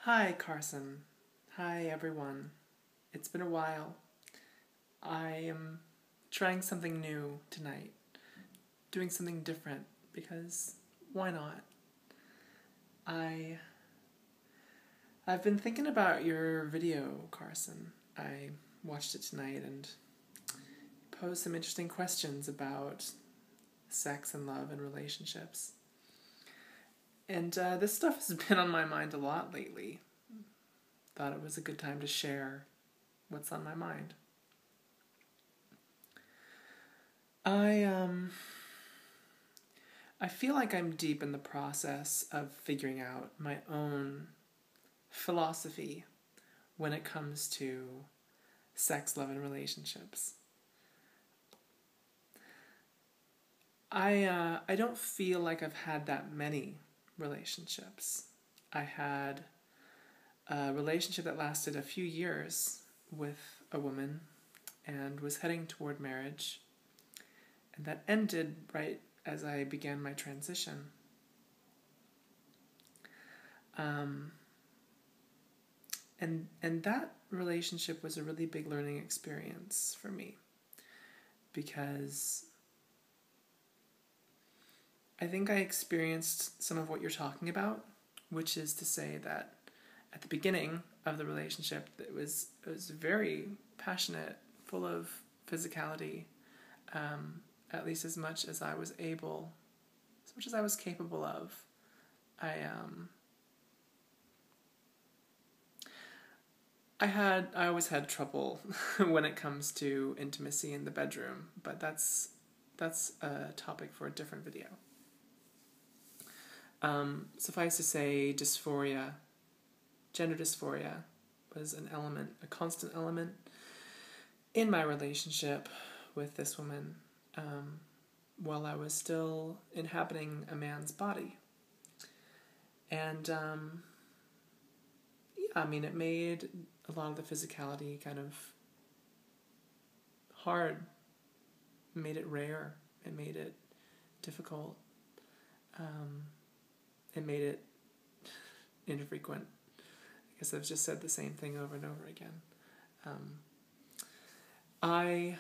Hi, Carson. Hi, everyone. It's been a while. I am trying something new tonight, doing something different because why not? I I've been thinking about your video, Carson. I watched it tonight and posed some interesting questions about sex and love and relationships. And this stuff has been on my mind a lot lately. Thought it was a good time to share what's on my mind. I I feel like I'm deep in the process of figuring out my own philosophy when it comes to sex, love, and relationships. I don't feel like I've had that many relationships. I had a relationship that lasted a few years with a woman and was heading toward marriage, and that ended right as I began my transition. Um, and that relationship was a really big learning experience for me because I think I experienced some of what you're talking about, which is to say that at the beginning of the relationship, it was very passionate, full of physicality, at least as much as I was able, as much as I was capable of. I always had trouble when it comes to intimacy in the bedroom, but that's a topic for a different video. Suffice to say, dysphoria, gender dysphoria, was an element, a constant element in my relationship with this woman, while I was still inhabiting a man's body. And yeah, I mean, it made a lot of the physicality kind of hard. It made it rare. It made it difficult. It made it infrequent. I guess I've just said the same thing over and over again. I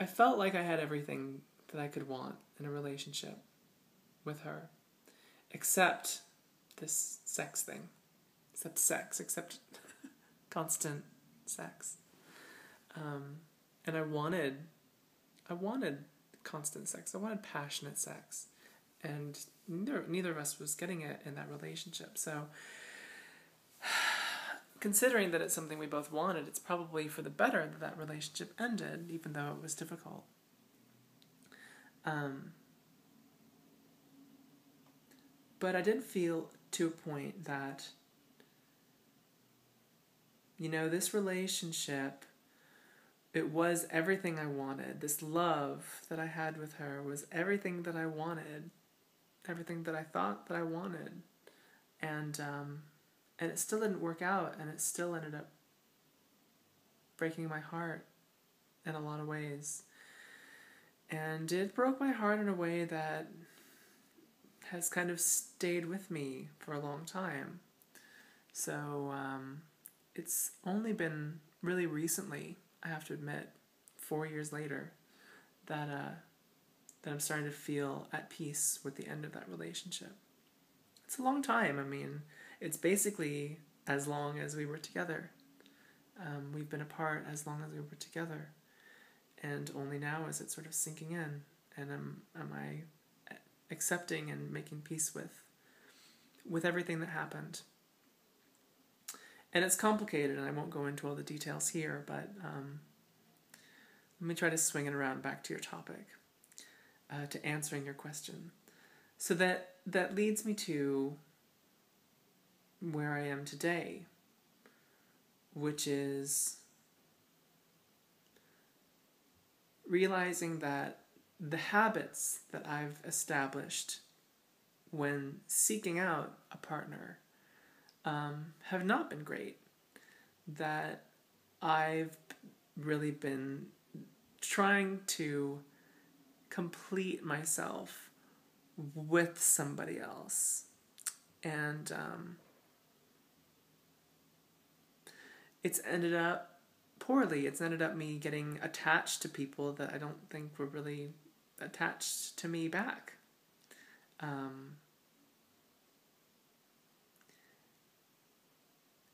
felt like I had everything that I could want in a relationship with her, except this sex thing, except constant sex. And I wanted constant sex. I wanted passionate sex, and neither of us was getting it in that relationship. So, considering that it's something we both wanted, it's probably for the better that relationship ended, even though it was difficult. But I did feel to a point that, this relationship, it was everything I wanted. This love that I had with her was everything that I wanted, everything that I thought that I wanted. And it still didn't work out, and it still ended up breaking my heart in a lot of ways. And it broke my heart in a way that has kind of stayed with me for a long time. So it's only been really recently, I have to admit, 4 years later, that I'm starting to feel at peace with the end of that relationship. It's a long time. I mean, it's basically as long as we were together. We've been apart as long as we were together, and only now is it sort of sinking in, and am I accepting and making peace with everything that happened. And it's complicated, and I won't go into all the details here, but let me try to swing it around back to your topic, to answering your question. So that leads me to where I am today, which is realizing that the habits that I've established when seeking out a partner have not been great. That I've really been trying to complete myself with somebody else. And it's ended up poorly. It's ended up me getting attached to people that I don't think were really attached to me back.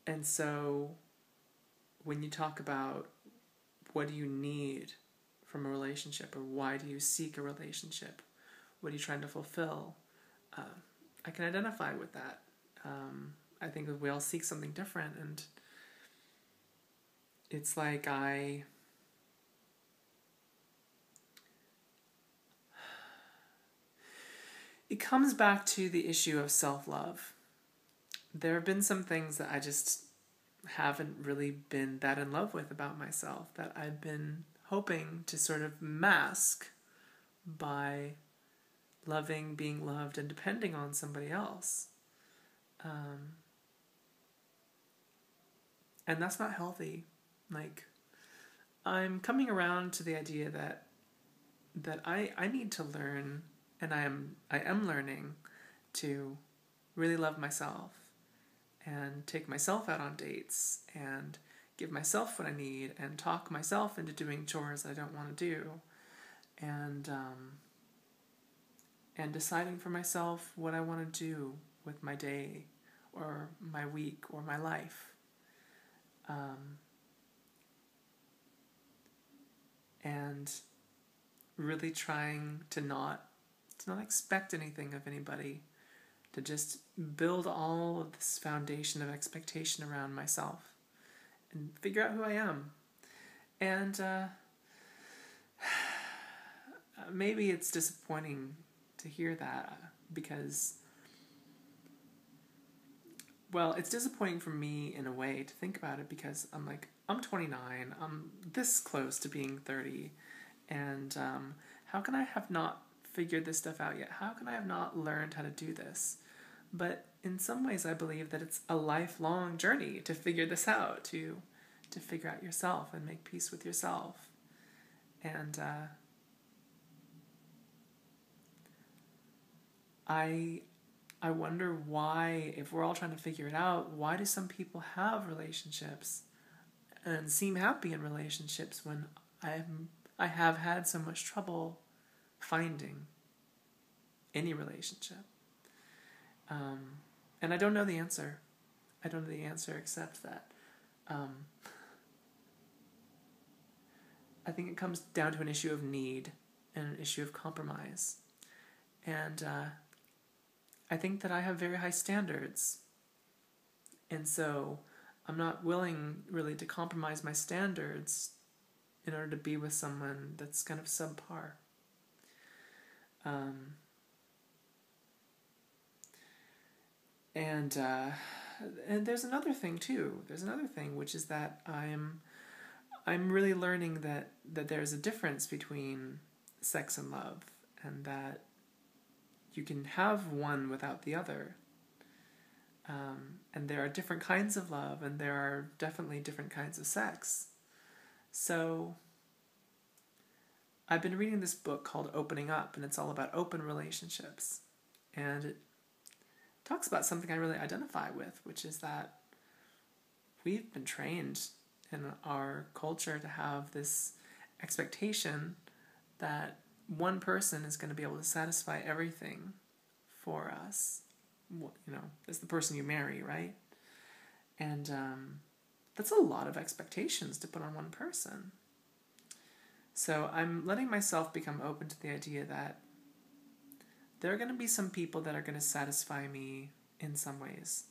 And so when you talk about what do you need from a relationship, or why do you seek a relationship, what are you trying to fulfill, I can identify with that. I think that we all seek something different, and it's like it comes back to the issue of self-love. There have been some things that I just haven't really been that in love with about myself, that I've been hoping to sort of mask by loving, being loved, and depending on somebody else. And that's not healthy. Like, I'm coming around to the idea that I need to learn, and I am learning to really love myself and take myself out on dates and give myself what I need and talk myself into doing chores I don't want to do, and deciding for myself what I want to do with my day or my week or my life. And really trying to not expect anything of anybody, to just build all of this foundation of expectation around myself and figure out who I am. And maybe it's disappointing to hear that, because, well, it's disappointing for me in a way to think about it, because I'm like, I'm 29, I'm this close to being 30, and how can I have not figured this stuff out yet? How can I have not learned how to do this? But in some ways, I believe that it's a lifelong journey to figure this out, to figure out yourself and make peace with yourself. And I wonder why, if we're all trying to figure it out, why do some people have relationships and seem happy in relationships when I have had so much trouble finding any relationship? And I don't know the answer. I don't know the answer except that I think it comes down to an issue of need and an issue of compromise. And I think that I have very high standards. And so I'm not willing really to compromise my standards in order to be with someone that's kind of subpar. And there's another thing too. There's another thing, which is that I'm really learning that there's a difference between sex and love, and that you can have one without the other. And there are different kinds of love, and there are definitely different kinds of sex. So I've been reading this book called Opening Up, and it's all about open relationships. And it talks about something I really identify with, which is that we've been trained in our culture to have this expectation that one person is going to be able to satisfy everything for us. You know, it's the person you marry, right? And that's a lot of expectations to put on one person. So I'm letting myself become open to the idea that there are going to be some people that are going to satisfy me in some ways,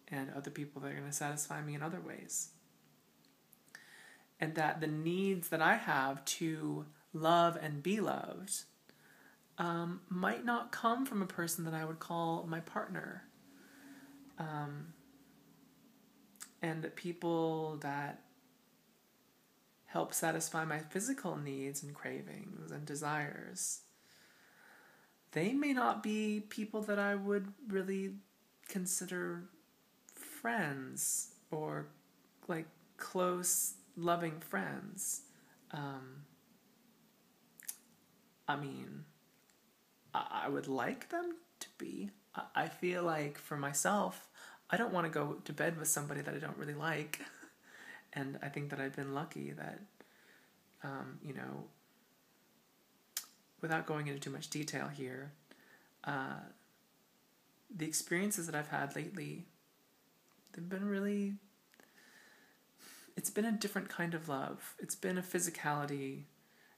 and other people that are going to satisfy me in other ways. And that the needs that I have to love and be loved might not come from a person that I would call my partner. And that people that help satisfy my physical needs and cravings and desires, they may not be people that I would really consider friends, or like close, loving friends. I mean, I would like them to be. I feel like for myself, I don't want to go to bed with somebody that I don't really like. And I think that I've been lucky that, you know, without going into too much detail here, the experiences that I've had lately, they've been really, it's been a different kind of love. It's been a physicality,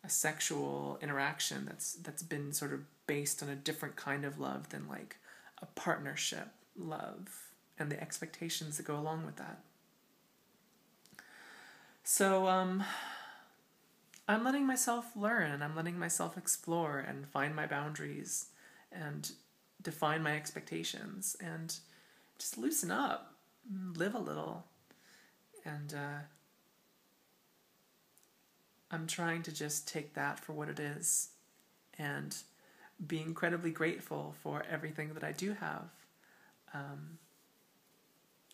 a sexual interaction that's been sort of based on a different kind of love than like a partnership love and the expectations that go along with that. So I'm letting myself learn, I'm letting myself explore and find my boundaries and define my expectations and just loosen up, live a little. And I'm trying to just take that for what it is and be incredibly grateful for everything that I do have.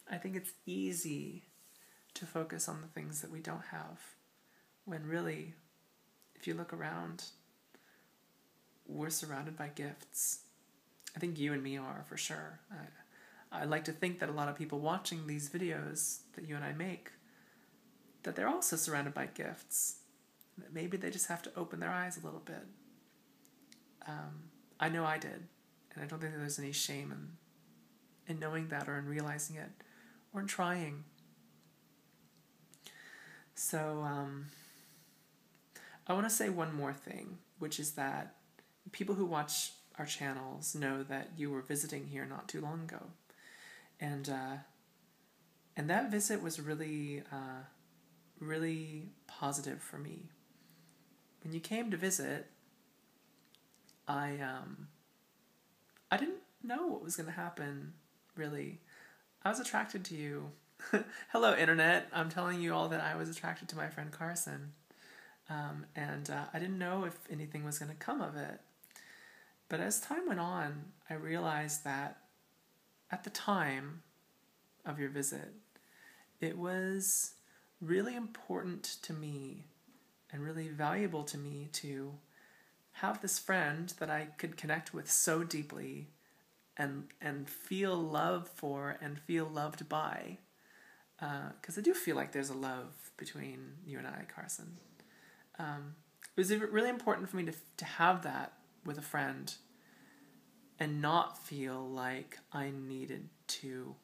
I think it's easy to focus on the things that we don't have, when really, if you look around, we're surrounded by gifts. I think you and me are, for sure. I like to think that a lot of people watching these videos that you and I make, that they're also surrounded by gifts. That maybe they just have to open their eyes a little bit. I know I did, and I don't think that there's any shame in knowing that, or in realizing it, or in trying. So I want to say one more thing, which is that people who watch our channels know that you were visiting here not too long ago. And that visit was really, really positive for me. When you came to visit, I didn't know what was going to happen, really. I was attracted to you. Hello, Internet. I'm telling you all that I was attracted to my friend Carson. And I didn't know if anything was going to come of it. But as time went on, I realized that at the time of your visit, it was really important to me and really valuable to me to have this friend that I could connect with so deeply and feel love for and feel loved by. Because I do feel like there's a love between you and I, Carson. It was really important for me to have that with a friend and not feel like I needed to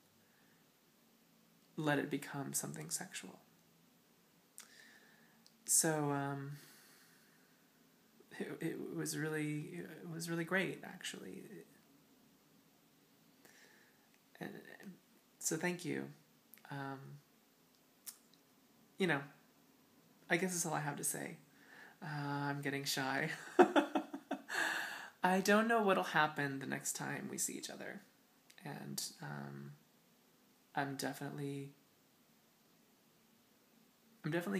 let it become something sexual. So it was really great, actually. And so thank you. You know, I guess that's all I have to say. I'm getting shy. I don't know what'll happen the next time we see each other. And I'm definitely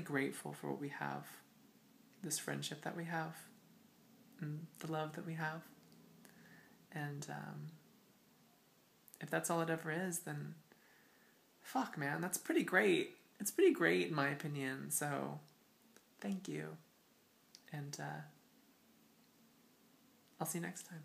grateful for what we have, this friendship that we have, and the love that we have. And if that's all it ever is, then fuck, man, that's pretty great. It's pretty great in my opinion, so thank you. And I'll see you next time.